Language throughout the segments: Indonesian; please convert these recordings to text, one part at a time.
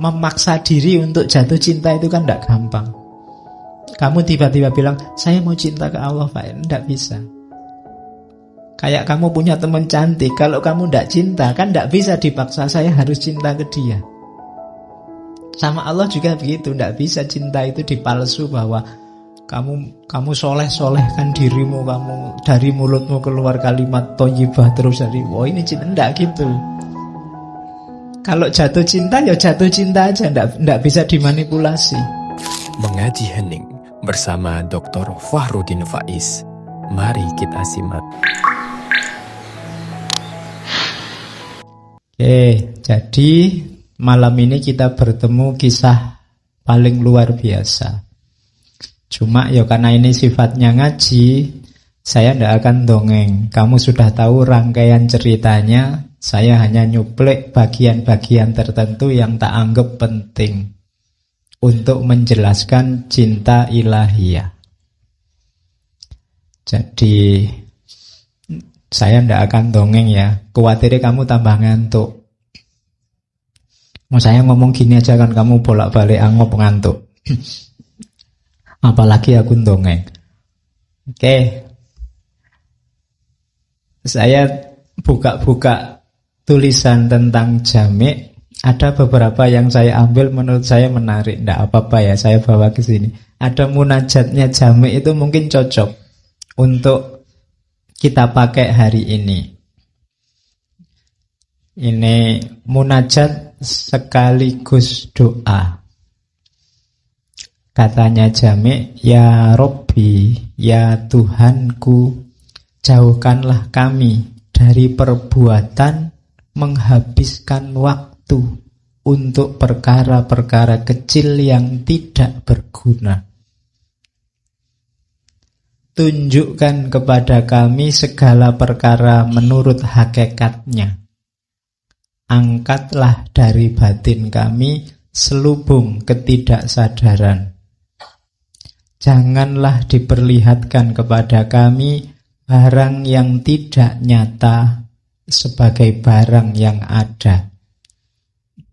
memaksa diri untuk jatuh cinta itu kan tidak gampang. Kamu tiba-tiba bilang, saya mau cinta ke Allah Pak, tidak bisa. Kayak kamu punya teman cantik, kalau kamu tidak cinta, kan tidak bisa dipaksa, saya harus cinta ke dia. Sama Allah juga begitu, tidak bisa cinta itu dipalsu bahwa kamu soleh-solehkan dirimu, kamu dari mulutmu keluar kalimat thayyibah terus dari, ini cinta, tidak gitu. Kalau jatuh cinta, ya jatuh cinta aja, tidak bisa dimanipulasi. Mengaji hening bersama Dr. Fahrudin Faiz. Mari kita simak. Jadi malam ini kita bertemu kisah paling luar biasa. Cuma ya karena ini sifatnya ngaji, saya tidak akan dongeng. Kamu sudah tahu rangkaian ceritanya, saya hanya nyuplek bagian-bagian tertentu yang tak anggap penting untuk menjelaskan cinta ilahiyah. Jadi saya tidak akan dongeng ya, khawatir kamu tambah ngantuk. Mau saya ngomong gini aja kan kamu bolak-balik angop ngantuk. Apalagi aku dongeng. Oke. Saya buka-buka tulisan tentang jami'. Ada beberapa yang saya ambil menurut saya menarik. Tidak apa-apa ya, saya bawa ke sini. Ada munajatnya jami' itu mungkin cocok untuk kita pakai hari ini. Ini munajat sekaligus doa. Katanya jami', ya Robbi, ya Tuhanku, jauhkanlah kami dari perbuatan menghabiskan waktu untuk perkara-perkara kecil yang tidak berguna. Tunjukkan kepada kami segala perkara menurut hakikatnya. Angkatlah dari batin kami selubung ketidaksadaran. Janganlah diperlihatkan kepada kami barang yang tidak nyata sebagai barang yang ada.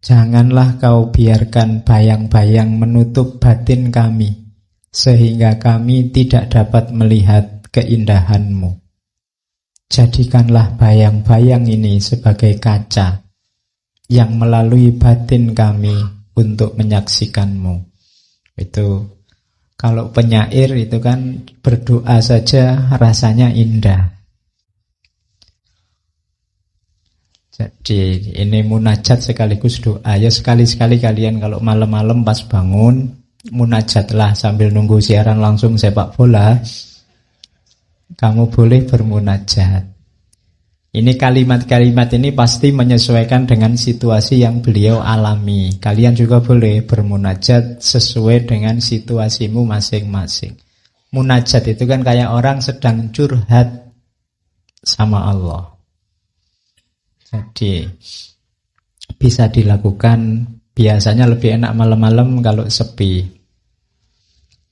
Janganlah kau biarkan bayang-bayang menutup batin kami, sehingga kami tidak dapat melihat keindahanmu. Jadikanlah bayang-bayang ini sebagai kaca yang melalui batin kami untuk menyaksikanmu. Itu kalau penyair itu kan berdoa saja rasanya indah. Jadi ini munajat sekaligus doa. Ya sekali-sekali kalian kalau malam-malam pas bangun, munajatlah sambil nunggu siaran langsung sepak bola. Kamu boleh bermunajat. Ini kalimat-kalimat ini pasti menyesuaikan dengan situasi yang beliau alami. Kalian juga boleh bermunajat sesuai dengan situasimu masing-masing. Munajat itu kan kayak orang sedang curhat sama Allah. Jadi bisa dilakukan, biasanya lebih enak malam-malam kalau sepi.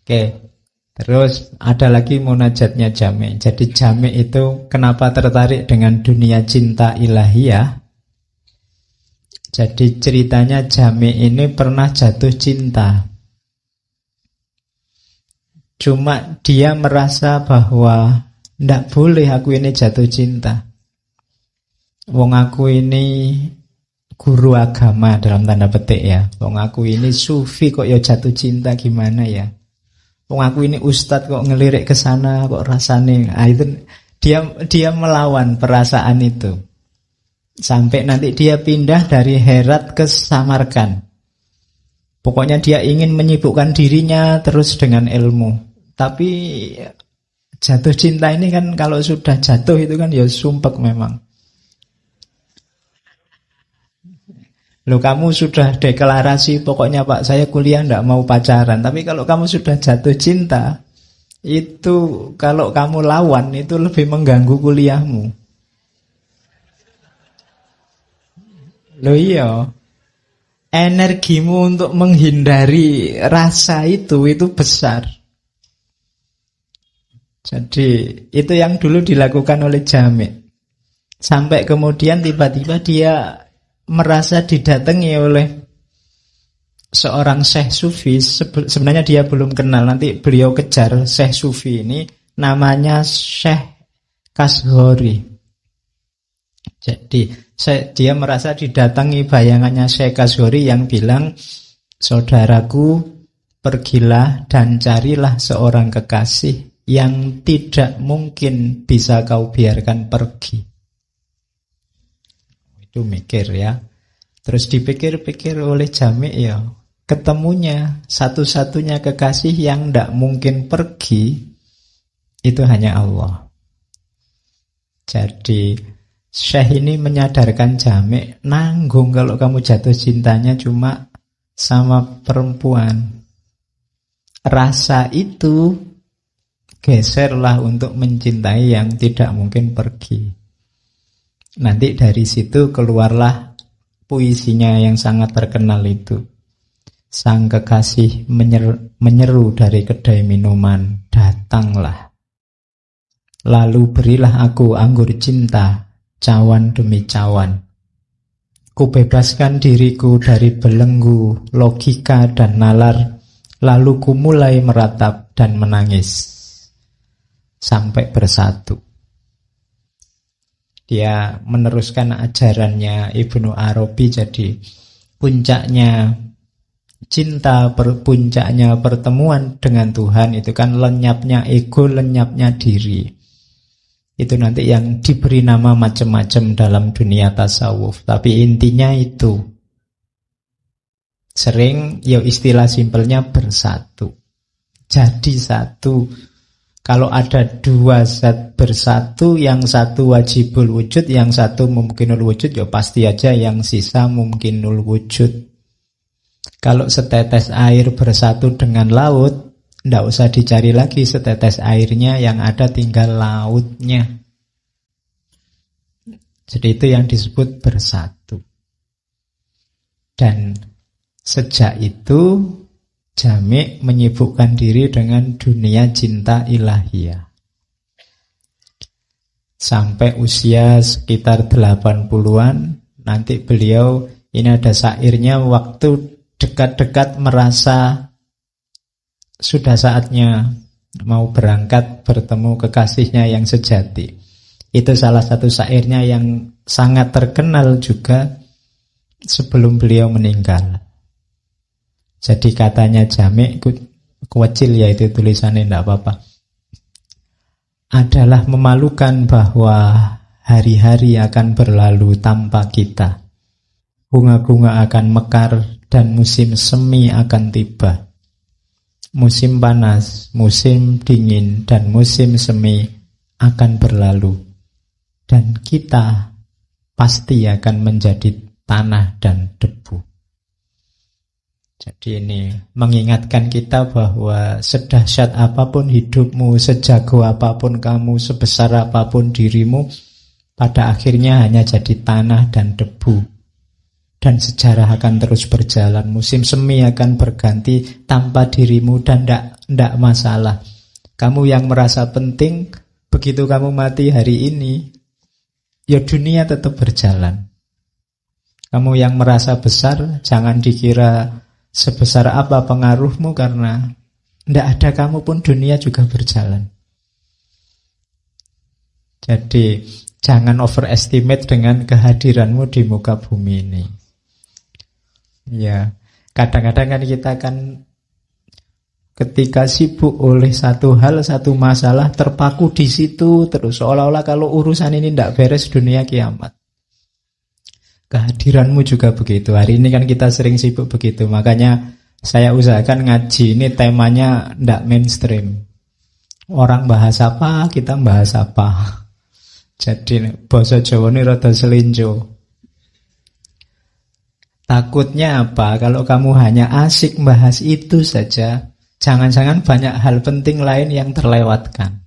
Oke. Terus ada lagi munajatnya jami'. Jadi jami' itu kenapa tertarik dengan dunia cinta ilahiyah? Jadi ceritanya jami' ini pernah jatuh cinta. Cuma dia merasa bahwa ndak boleh aku ini jatuh cinta. Wong aku ini guru agama dalam tanda petik ya. Wong aku ini sufi kok ya jatuh cinta gimana ya? Wong aku ini ustadz kok ngelirik ke sana kok rasane. Itu dia melawan perasaan itu. Sampai nanti dia pindah dari Herat ke Samarkand. Pokoknya dia ingin menyibukkan dirinya terus dengan ilmu. Tapi jatuh cinta ini kan kalau sudah jatuh itu kan ya sumpek memang. Loh kamu sudah deklarasi pokoknya Pak saya kuliah enggak mau pacaran. Tapi kalau kamu sudah jatuh cinta, itu kalau kamu lawan itu lebih mengganggu kuliahmu. Loh iya, energimu untuk menghindari rasa itu besar. Jadi itu yang dulu dilakukan oleh Jami'. Sampai kemudian tiba-tiba dia merasa didatangi oleh seorang Syekh Sufi, sebenarnya dia belum kenal, nanti beliau kejar Syekh Sufi ini, namanya Syekh Kashghari. Jadi dia merasa didatangi bayangannya Syekh Kashghari yang bilang, saudaraku, pergilah dan carilah seorang kekasih yang tidak mungkin bisa kau biarkan pergi. Itu mikir ya. Terus dipikir-pikir oleh Jami', ya ketemunya satu-satunya kekasih yang tidak mungkin pergi itu hanya Allah. Jadi Syekh ini menyadarkan Jami', nanggung kalau kamu jatuh cintanya cuma sama perempuan. Rasa itu geserlah untuk mencintai yang tidak mungkin pergi. Nanti dari situ keluarlah puisinya yang sangat terkenal itu. Sang kekasih menyeru dari kedai minuman, datanglah. Lalu berilah aku anggur cinta, cawan demi cawan. Kubebaskan diriku dari belenggu, logika dan nalar. Lalu ku mulai meratap dan menangis sampai bersatu. Dia meneruskan ajarannya Ibnu Arabi. Jadi puncaknya cinta, puncaknya pertemuan dengan Tuhan itu kan lenyapnya ego, lenyapnya diri. Itu nanti yang diberi nama macam-macam dalam dunia tasawuf. Tapi intinya itu. Sering ya istilah simpelnya bersatu. Jadi satu. Kalau ada dua zat bersatu, yang satu wajibul wujud, yang satu mumkinul wujud, ya pasti aja yang sisa mumkinul wujud. Kalau setetes air bersatu dengan laut, ndak usah dicari lagi setetes airnya, yang ada tinggal lautnya. Jadi itu yang disebut bersatu. Dan sejak itu Jami' menyibukkan diri dengan dunia cinta ilahiyah. Sampai usia sekitar 80-an, nanti beliau, ini ada syairnya, waktu dekat-dekat merasa sudah saatnya mau berangkat bertemu kekasihnya yang sejati. Itu salah satu syairnya yang sangat terkenal juga sebelum beliau meninggal. Jadi katanya Jami', kecil ya itu tulisannya, tidak apa-apa. Adalah memalukan bahwa hari-hari akan berlalu tanpa kita. Bunga-bunga akan mekar dan musim semi akan tiba. Musim panas, musim dingin, dan musim semi akan berlalu. Dan kita pasti akan menjadi tanah dan debu. Jadi ini mengingatkan kita bahwa sedahsyat apapun hidupmu, sejago apapun kamu, sebesar apapun dirimu, pada akhirnya hanya jadi tanah dan debu. Dan sejarah akan terus berjalan. Musim semi akan berganti tanpa dirimu dan tidak masalah. Kamu yang merasa penting, begitu kamu mati hari ini, ya dunia tetap berjalan. Kamu yang merasa besar, jangan dikira sebesar apa pengaruhmu, karena tidak ada kamu pun dunia juga berjalan. Jadi jangan overestimate dengan kehadiranmu di muka bumi ini. Ya, kadang-kadang kan kita ketika sibuk oleh satu hal, satu masalah, terpaku di situ terus, seolah-olah kalau urusan ini tidak beres dunia kiamat. Kehadiranmu juga begitu. Hari ini kan kita sering sibuk begitu. Makanya saya usahakan ngaji ini temanya tidak mainstream. Orang bahas apa, kita bahas apa. Jadi basa Jawa ini rada selinjo. Takutnya apa? Kalau kamu hanya asik bahas itu saja, jangan-jangan banyak hal penting lain yang terlewatkan.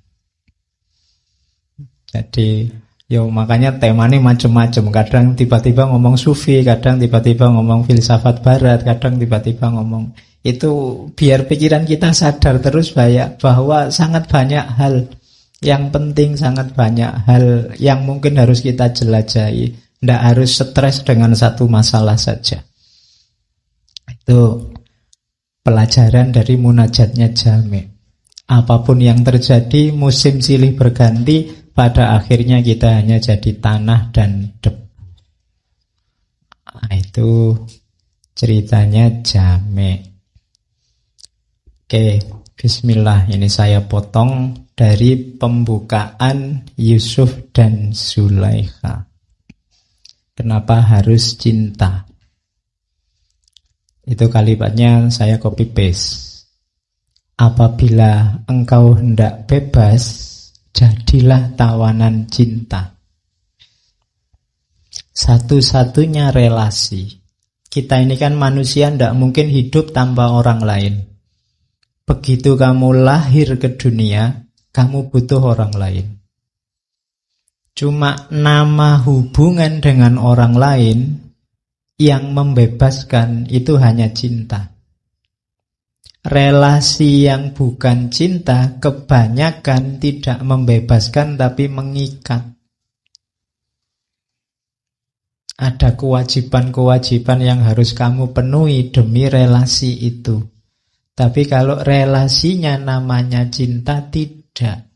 Jadi makanya temanya macam-macam. Kadang tiba-tiba ngomong sufi, kadang tiba-tiba ngomong filsafat barat, kadang tiba-tiba ngomong itu, biar pikiran kita sadar terus bahwa sangat banyak hal yang penting, sangat banyak hal yang mungkin harus kita jelajahi. Tidak harus stres dengan satu masalah saja. Itu pelajaran dari munajatnya Jami'. Apapun yang terjadi, musim silih berganti, pada akhirnya kita hanya jadi tanah dan debu. Nah, itu ceritanya Jami'. Oke, bismillah. Ini saya potong dari pembukaan Yusuf dan Zulaikha. Kenapa harus cinta? Itu kalimatnya saya copy paste. Apabila engkau hendak bebas, jadilah tawanan cinta. Satu-satunya relasi. Kita ini kan manusia, tidak mungkin hidup tanpa orang lain. Begitu kamu lahir ke dunia, kamu butuh orang lain. Cuma nama hubungan dengan orang lain yang membebaskan itu hanya cinta. Relasi yang bukan cinta kebanyakan tidak membebaskan tapi mengikat. Ada kewajiban-kewajiban yang harus kamu penuhi demi relasi itu. Tapi kalau relasinya namanya cinta, tidak.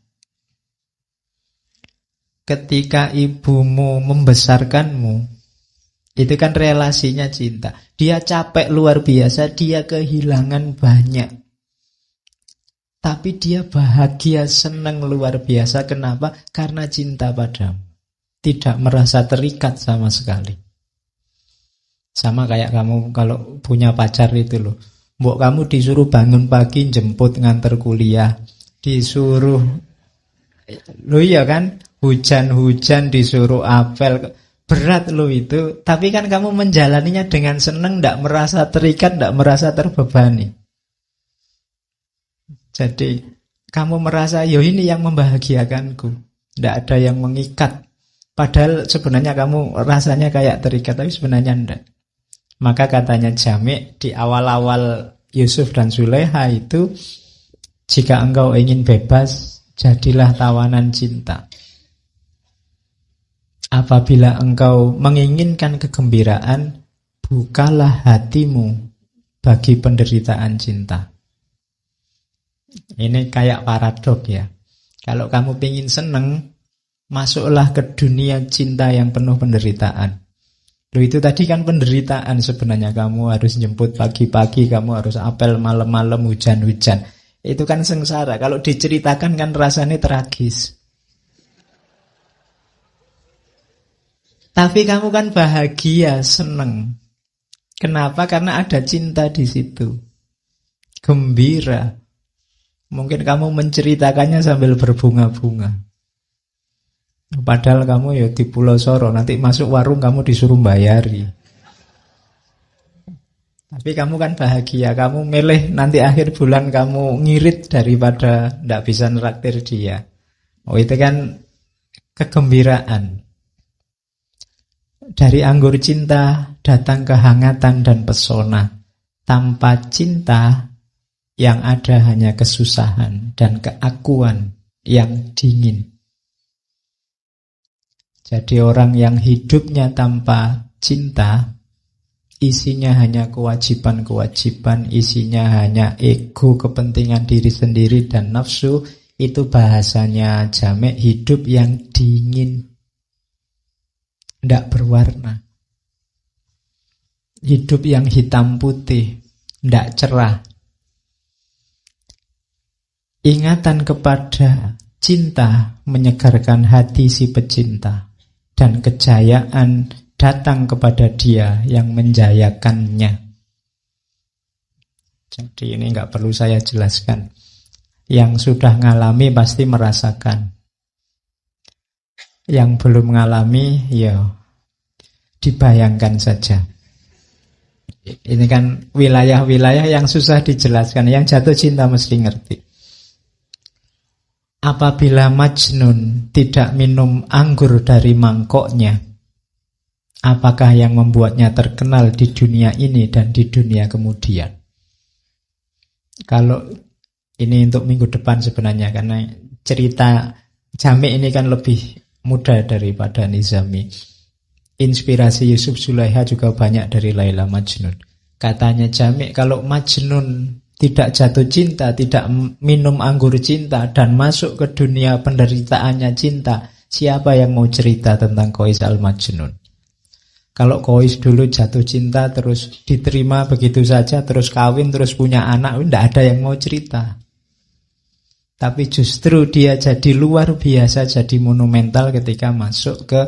Ketika ibumu membesarkanmu, itu kan relasinya cinta. Dia capek luar biasa, dia kehilangan banyak. Tapi dia bahagia, senang luar biasa. Kenapa? Karena cinta padamu. Tidak merasa terikat sama sekali. Sama kayak kamu kalau punya pacar itu loh. Mbok kamu disuruh bangun pagi, jemput, nganter kuliah. Disuruh, lo iya kan? Hujan-hujan disuruh apel, berat lo itu. Tapi kan kamu menjalaninya dengan senang, tidak merasa terikat, tidak merasa terbebani. Jadi kamu merasa, yo ini yang membahagiakanku, tidak ada yang mengikat. Padahal sebenarnya kamu rasanya kayak terikat, tapi sebenarnya tidak. Maka katanya Jami' di awal-awal Yusuf dan Zulaikha itu, jika engkau ingin bebas, jadilah tawanan cinta. Apabila engkau menginginkan kegembiraan, bukalah hatimu bagi penderitaan cinta. Ini kayak paradok ya. Kalau kamu ingin seneng, masuklah ke dunia cinta yang penuh penderitaan. Loh, itu tadi kan penderitaan sebenarnya. Kamu harus jemput pagi-pagi, kamu harus apel malam-malam, hujan-hujan. Itu kan sengsara. Kalau diceritakan kan rasanya tragis. Tapi kamu kan bahagia, seneng. Kenapa? Karena ada cinta di situ. Gembira. Mungkin kamu menceritakannya sambil berbunga-bunga. Padahal kamu ya di Pulau Soro, nanti masuk warung kamu disuruh bayari. Tapi kamu kan bahagia, kamu milih nanti akhir bulan kamu ngirit daripada tidak bisa neraktir dia. Oh, itu kan kegembiraan. Dari anggur cinta datang kehangatan dan pesona. Tanpa cinta yang ada hanya kesusahan dan keakuan yang dingin. Jadi orang yang hidupnya tanpa cinta, isinya hanya kewajiban-kewajiban, isinya hanya ego, kepentingan diri sendiri dan nafsu. Itu bahasanya Jami', hidup yang dingin, tidak berwarna. Hidup yang hitam putih, tidak cerah. Ingatan kepada cinta menyegarkan hati si pecinta, dan kejayaan datang kepada dia yang menjayakannya. Jadi ini nggak perlu saya jelaskan. Yang sudah ngalami pasti merasakan. Yang belum ngalami, ya dibayangkan saja. Ini kan wilayah-wilayah yang susah dijelaskan. Yang jatuh cinta mesti ngerti. Apabila Majnun tidak minum anggur dari mangkoknya, apakah yang membuatnya terkenal di dunia ini dan di dunia kemudian? Kalau ini untuk minggu depan sebenarnya, karena cerita Jami' ini kan lebih muda daripada Nizami. Inspirasi Yusuf Zulaikha juga banyak dari Laila Majnun. Katanya Jami', kalau Majnun tidak jatuh cinta, tidak minum anggur cinta, dan masuk ke dunia penderitaannya cinta, siapa yang mau cerita tentang Qais al-Majnun? Kalau Qais dulu jatuh cinta, terus diterima begitu saja, terus kawin, terus punya anak, tidak ada yang mau cerita. Tapi justru dia jadi luar biasa, jadi monumental ketika masuk ke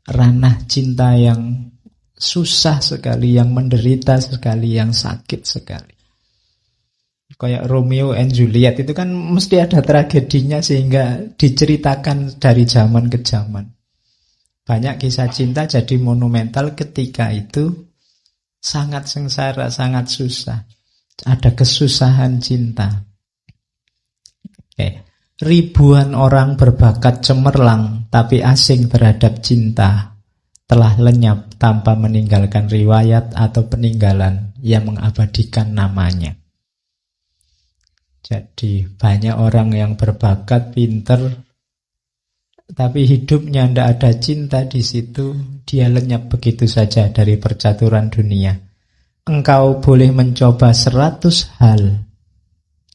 ranah cinta yang susah sekali, yang menderita sekali, yang sakit sekali. Kayak Romeo and Juliet itu kan mesti ada tragedinya sehingga diceritakan dari zaman ke zaman. Banyak kisah cinta jadi monumental ketika itu sangat sengsara, sangat susah. Ada kesusahan cinta. Ribuan orang berbakat cemerlang tapi asing terhadap cinta telah lenyap tanpa meninggalkan riwayat atau peninggalan yang mengabadikan namanya. Jadi banyak orang yang berbakat, pinter, tapi hidupnya tidak ada cinta di situ, dia lenyap begitu saja dari percaturan dunia. Engkau boleh mencoba 100 hal,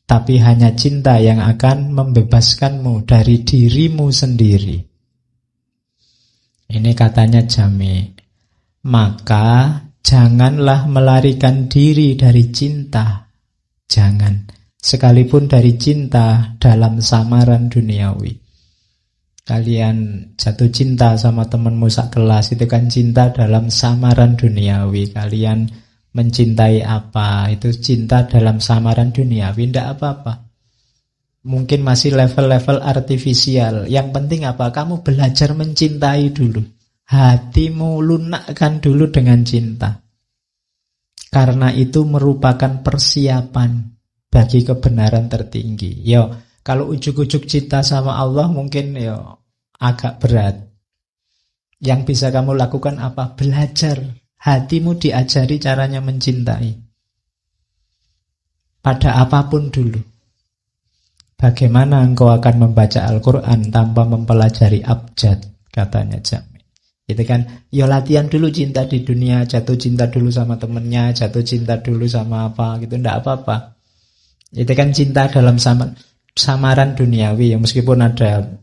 tapi hanya cinta yang akan membebaskanmu dari dirimu sendiri. Ini katanya Jami. Maka janganlah melarikan diri dari cinta. Jangan. Sekalipun dari cinta dalam samaran duniawi. Kalian jatuh cinta sama temanmu sak kelas, itu kan cinta dalam samaran duniawi. Kalian mencintai apa, itu cinta dalam samaran duniawi, tidak apa-apa. Mungkin masih level-level artifisial. Yang penting apa? Kamu belajar mencintai dulu. Hatimu lunakkan dulu dengan cinta. Karena itu merupakan persiapan bagi kebenaran tertinggi. Yo, kalau ujuk-ujuk cinta sama Allah mungkin agak berat. Yang bisa kamu lakukan apa? Belajar. Hatimu diajari caranya mencintai. Pada apapun dulu. Bagaimana engkau akan membaca Al-Quran tanpa mempelajari abjad, katanya Jami. Itu kan, latihan dulu cinta di dunia, jatuh cinta dulu sama temennya, jatuh cinta dulu sama apa, gitu, ndak apa-apa. Itu kan cinta dalam samaran duniawi, meskipun ada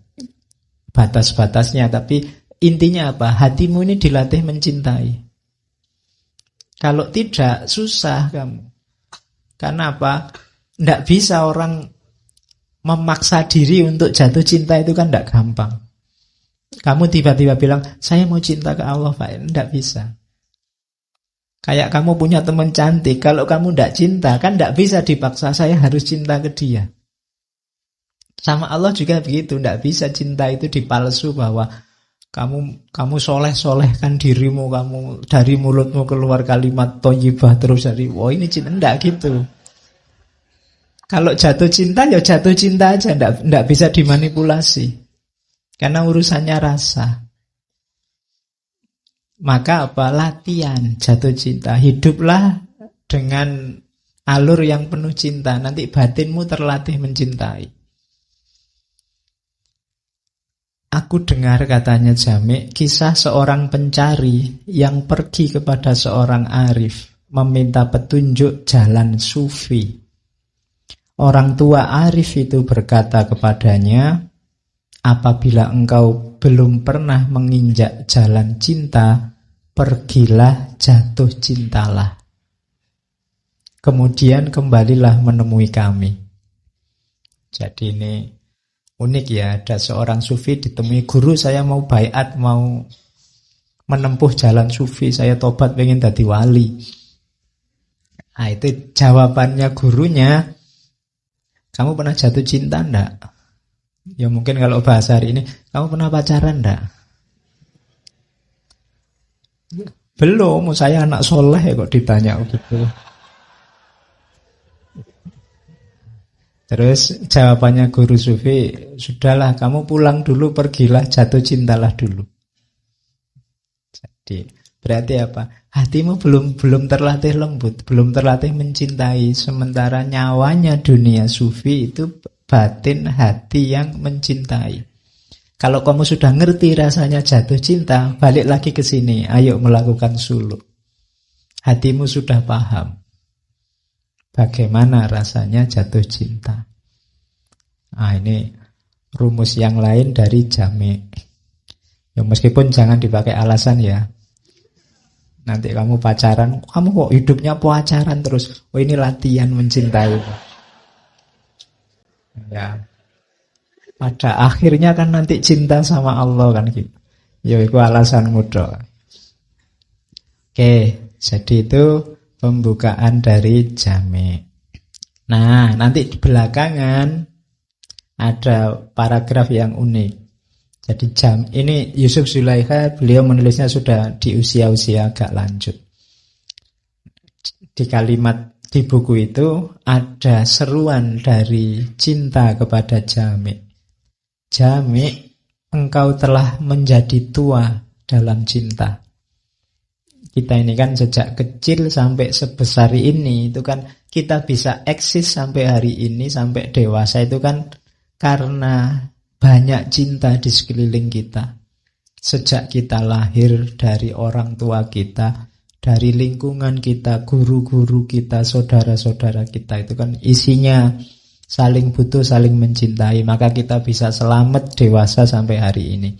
batas-batasnya, tapi intinya apa? Hatimu ini dilatih mencintai. Kalau tidak, susah kamu. Karena apa? Ndak bisa orang memaksa diri untuk jatuh cinta, itu kan tidak gampang. Kamu tiba-tiba bilang, saya mau cinta ke Allah, Pak. Tidak bisa. Kayak kamu punya teman cantik, kalau kamu tidak cinta, kan tidak bisa dipaksa, saya harus cinta ke dia. Sama Allah juga begitu, tidak bisa cinta itu dipalsu bahwa kamu soleh-solehkan dirimu, kamu dari mulutmu keluar kalimat thayyibah terus dari, ini cinta, tidak gitu. Kalau jatuh cinta, ya jatuh cinta aja, tidak bisa dimanipulasi. Karena urusannya rasa. Maka apa? Latihan jatuh cinta. Hiduplah dengan alur yang penuh cinta. Nanti batinmu terlatih mencintai. Aku dengar, katanya Jami, kisah seorang pencari yang pergi kepada seorang arif, meminta petunjuk jalan sufi. Orang tua arif itu berkata kepadanya, apabila engkau belum pernah menginjak jalan cinta, pergilah jatuh cintalah. Kemudian kembalilah menemui kami. Jadi ini unik ya, ada seorang sufi ditemui guru, saya mau baiat, mau menempuh jalan sufi, saya tobat pengen jadi wali. Nah, itu jawabannya gurunya, kamu pernah jatuh cinta enggak? Ya mungkin kalau bahasa hari ini, kamu pernah pacaran enggak? Belum, saya anak soleh kok ditanya begitu. Terus jawabannya guru sufi, sudahlah kamu pulang dulu, pergilah jatuh cintalah dulu. Jadi berarti apa? Hatimu belum terlatih lembut, belum terlatih mencintai. Sementara nyawanya dunia sufi itu batin hati yang mencintai. Kalau kamu sudah ngerti rasanya jatuh cinta, balik lagi ke sini, ayo melakukan suluk. Hatimu sudah paham. bagaimana rasanya jatuh cinta. Ini rumus yang lain dari Jami'. Ya meskipun jangan dipakai alasan ya. Nanti kamu pacaran, kamu kok hidupnya pacaran terus. Oh ini latihan mencintai. Ya. Pada akhirnya kan nanti cinta sama Allah kan gitu. Ya itu alasan mudah. Oke, jadi itu pembukaan dari Jami'. Nah, nanti di belakangan ada paragraf yang unik. Jadi ini Yusuf Zulaikha, beliau menulisnya sudah di usia-usia agak lanjut. Di kalimat di buku itu ada seruan dari cinta kepada Jami'. Jami', engkau telah menjadi tua dalam cinta. Kita ini kan sejak kecil sampai sebesar ini, itu kan kita bisa eksis sampai hari ini, sampai dewasa itu kan karena banyak cinta di sekeliling kita. Sejak kita lahir dari orang tua kita, dari lingkungan kita, guru-guru kita, saudara-saudara kita, itu kan isinya saling butuh, saling mencintai. Maka kita bisa selamat dewasa sampai hari ini.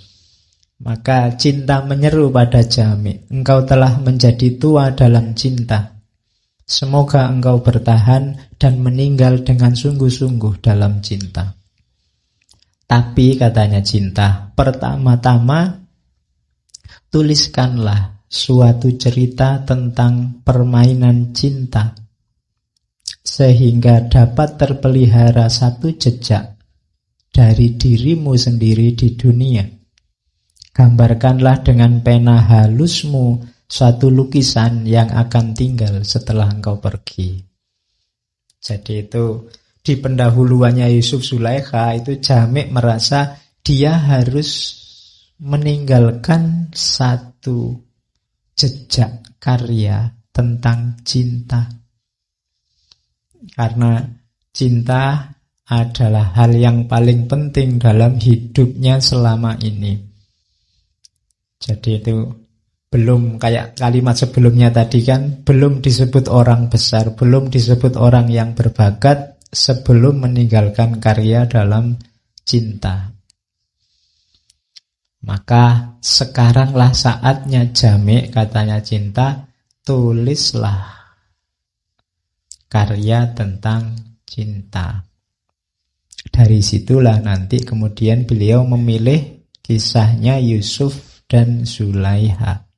Maka cinta menyeru pada Jami', engkau telah menjadi tua dalam cinta. Semoga engkau bertahan dan meninggal dengan sungguh-sungguh dalam cinta. Tapi katanya cinta, pertama-tama tuliskanlah suatu cerita tentang permainan cinta, sehingga dapat terpelihara satu jejak dari dirimu sendiri di dunia. Gambarkanlah dengan pena halusmu suatu lukisan yang akan tinggal setelah engkau pergi. Jadi itu di pendahuluannya Yusuf Zulaikha itu Jami' merasa dia harus meninggalkan satu jejak karya tentang cinta. Karena cinta adalah hal yang paling penting dalam hidupnya selama ini. Jadi itu belum kayak kalimat sebelumnya tadi kan, belum disebut orang besar, belum disebut orang yang berbakat sebelum meninggalkan karya dalam cinta. Maka sekaranglah saatnya Jami', katanya cinta, tulislah karya tentang cinta. Dari situlah nanti kemudian beliau memilih kisahnya Yusuf dan Zulaikha.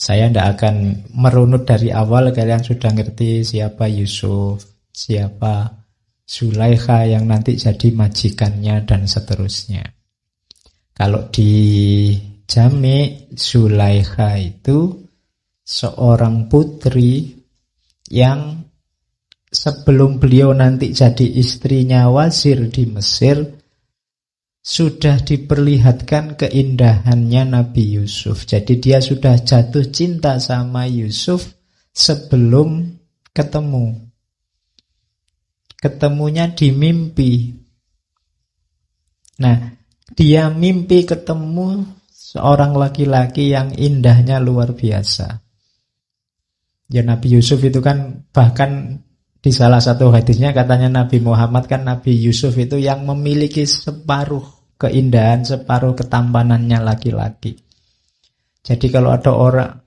Saya tidak akan merunut dari awal, kalian sudah ngerti siapa Yusuf, siapa Zulaikha yang nanti jadi majikannya dan seterusnya. Kalau di Jami', Zulaikha itu seorang putri yang sebelum beliau nanti jadi istrinya wazir di Mesir, sudah diperlihatkan keindahannya Nabi Yusuf. Jadi dia sudah jatuh cinta sama Yusuf sebelum ketemu. Ketemunya di mimpi. Nah, dia mimpi ketemu seorang laki-laki yang indahnya luar biasa. Ya Nabi Yusuf itu kan bahkan di salah satu hadisnya katanya Nabi Muhammad kan Nabi Yusuf itu yang memiliki separuh keindahan, separuh ketampanannya laki-laki. Jadi kalau ada orang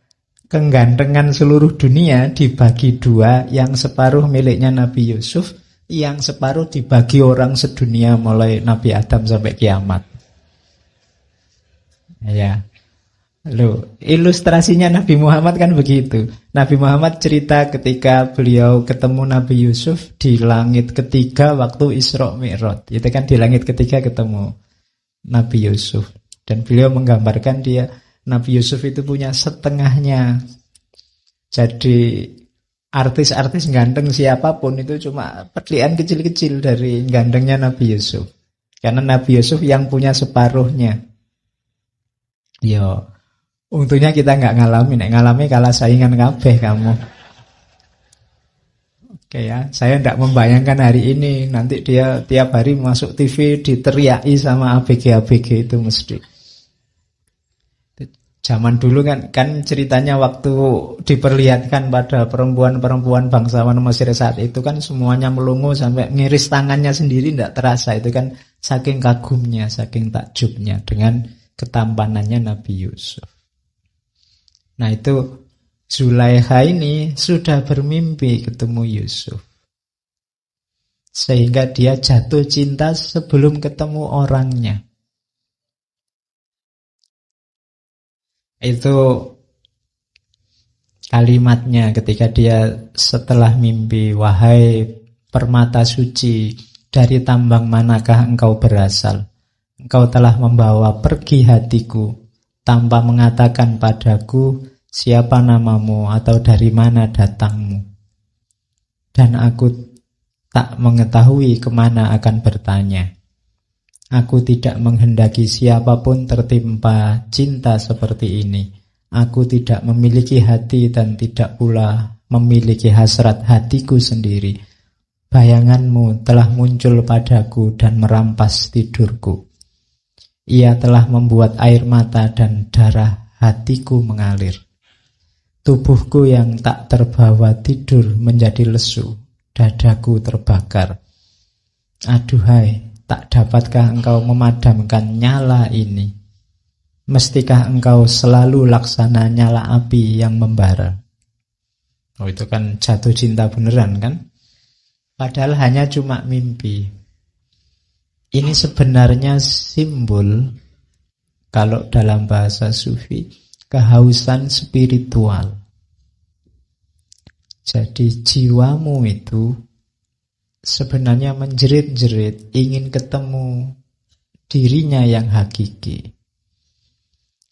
kegantengan seluruh dunia dibagi dua, yang separuh miliknya Nabi Yusuf, yang separuh dibagi orang sedunia mulai Nabi Adam sampai kiamat. Ya. Loh, ilustrasinya Nabi Muhammad kan begitu. Nabi Muhammad cerita ketika beliau ketemu Nabi Yusuf di langit ketiga waktu Isra Mi'raj. Itu kan di langit ketiga ketemu Nabi Yusuf. Dan beliau menggambarkan dia, Nabi Yusuf itu punya setengahnya. Jadi artis-artis ganteng siapapun itu cuma petlian kecil-kecil dari gantengnya Nabi Yusuf. Karena Nabi Yusuf yang punya separuhnya. Yo, untungnya kita nggak ngalami kalah saingan kabeh kamu. Oke ya, saya tidak membayangkan hari ini nanti dia tiap hari masuk TV diteriaki sama ABG itu mesti. Zaman dulu kan ceritanya waktu diperlihatkan pada perempuan-perempuan bangsawan Mesir saat itu kan semuanya melongo sampai ngiris tangannya sendiri tidak terasa. Itu kan saking kagumnya, saking takjubnya dengan ketampanannya Nabi Yusuf. Nah itu Zulaikha ini sudah bermimpi ketemu Yusuf. Sehingga dia jatuh cinta sebelum ketemu orangnya. Itu kalimatnya ketika dia setelah mimpi, wahai permata suci, dari tambang manakah engkau berasal? Engkau telah membawa pergi hatiku tanpa mengatakan padaku siapa namamu atau dari mana datangmu. Dan aku tak mengetahui kemana akan bertanya. Aku tidak menghendaki siapapun tertimpa cinta seperti ini. Aku tidak memiliki hati dan tidak pula memiliki hasrat hatiku sendiri. Bayanganmu telah muncul padaku dan merampas tidurku. Ia telah membuat air mata dan darah hatiku mengalir. Tubuhku yang tak terbawa tidur menjadi lesu. Dadaku terbakar. Aduhai, tak dapatkah engkau memadamkan nyala ini? Mestikah engkau selalu laksana nyala api yang membara? Oh itu kan jatuh cinta beneran kan? Padahal hanya cuma mimpi. Ini sebenarnya simbol, kalau dalam bahasa sufi, kehausan spiritual. Jadi jiwamu itu sebenarnya menjerit-jerit ingin ketemu dirinya yang hakiki.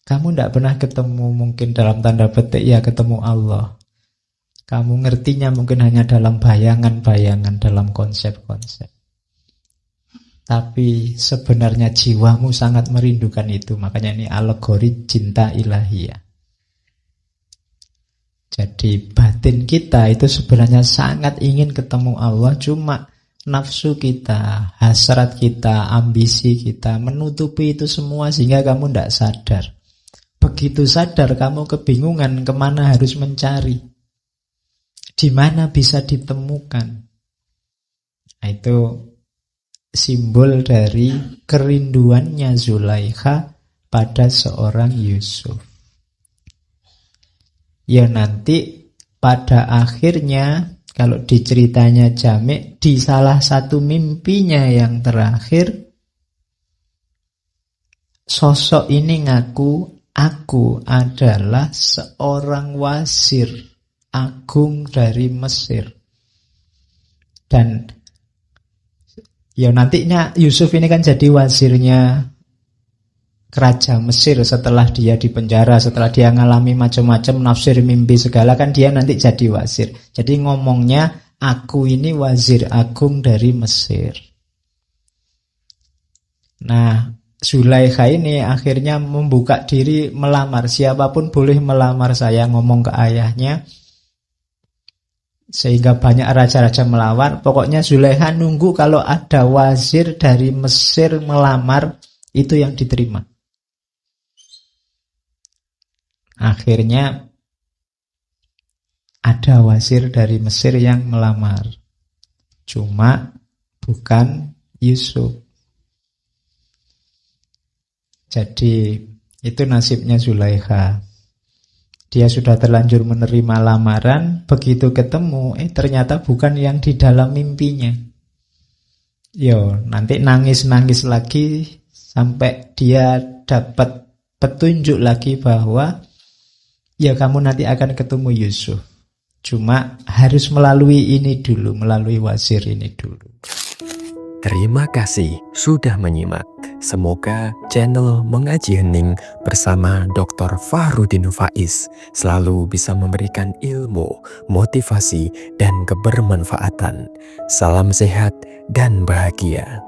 Kamu tidak pernah ketemu, mungkin dalam tanda petik ya ketemu Allah. Kamu ngertinya mungkin hanya dalam bayangan-bayangan, dalam konsep-konsep. Tapi sebenarnya jiwamu sangat merindukan itu. Makanya ini alegori cinta ilahiyah. Jadi batin kita itu sebenarnya sangat ingin ketemu Allah, cuma nafsu kita, hasrat kita, ambisi kita menutupi itu semua sehingga kamu tidak sadar. Begitu sadar kamu kebingungan kemana harus mencari, di mana bisa ditemukan. Nah, itu simbol dari kerinduannya Zulaikha pada seorang Yusuf. Ya nanti pada akhirnya kalau diceritanya Jami' di salah satu mimpinya yang terakhir, sosok ini ngaku aku adalah seorang wazir agung dari Mesir. Dan ya nantinya Yusuf ini kan jadi wazirnya Raja Mesir setelah dia dipenjara, setelah dia ngalami macam-macam nafsir mimpi segala, kan dia nanti jadi wazir. Jadi ngomongnya aku ini wazir agung dari Mesir. Nah, Zulaikha ini akhirnya membuka diri melamar. Siapapun boleh melamar saya, ngomong ke ayahnya. Sehingga banyak raja-raja melamar. Pokoknya Zulaikha nunggu kalau ada wazir dari Mesir melamar, itu yang diterima. Akhirnya ada wazir dari Mesir yang melamar. Cuma bukan Yusuf. Jadi itu nasibnya Zulaikha. Dia sudah terlanjur menerima lamaran, begitu ketemu, ternyata bukan yang di dalam mimpinya. Nanti nangis-nangis lagi sampai dia dapat petunjuk lagi bahwa ya kamu nanti akan ketemu Yusuf. Cuma harus melalui ini dulu, melalui wazir ini dulu. Terima kasih sudah menyimak. Semoga channel Mengaji Hening bersama Dr. Fahrudin Faiz selalu bisa memberikan ilmu, motivasi, dan kebermanfaatan. Salam sehat dan bahagia.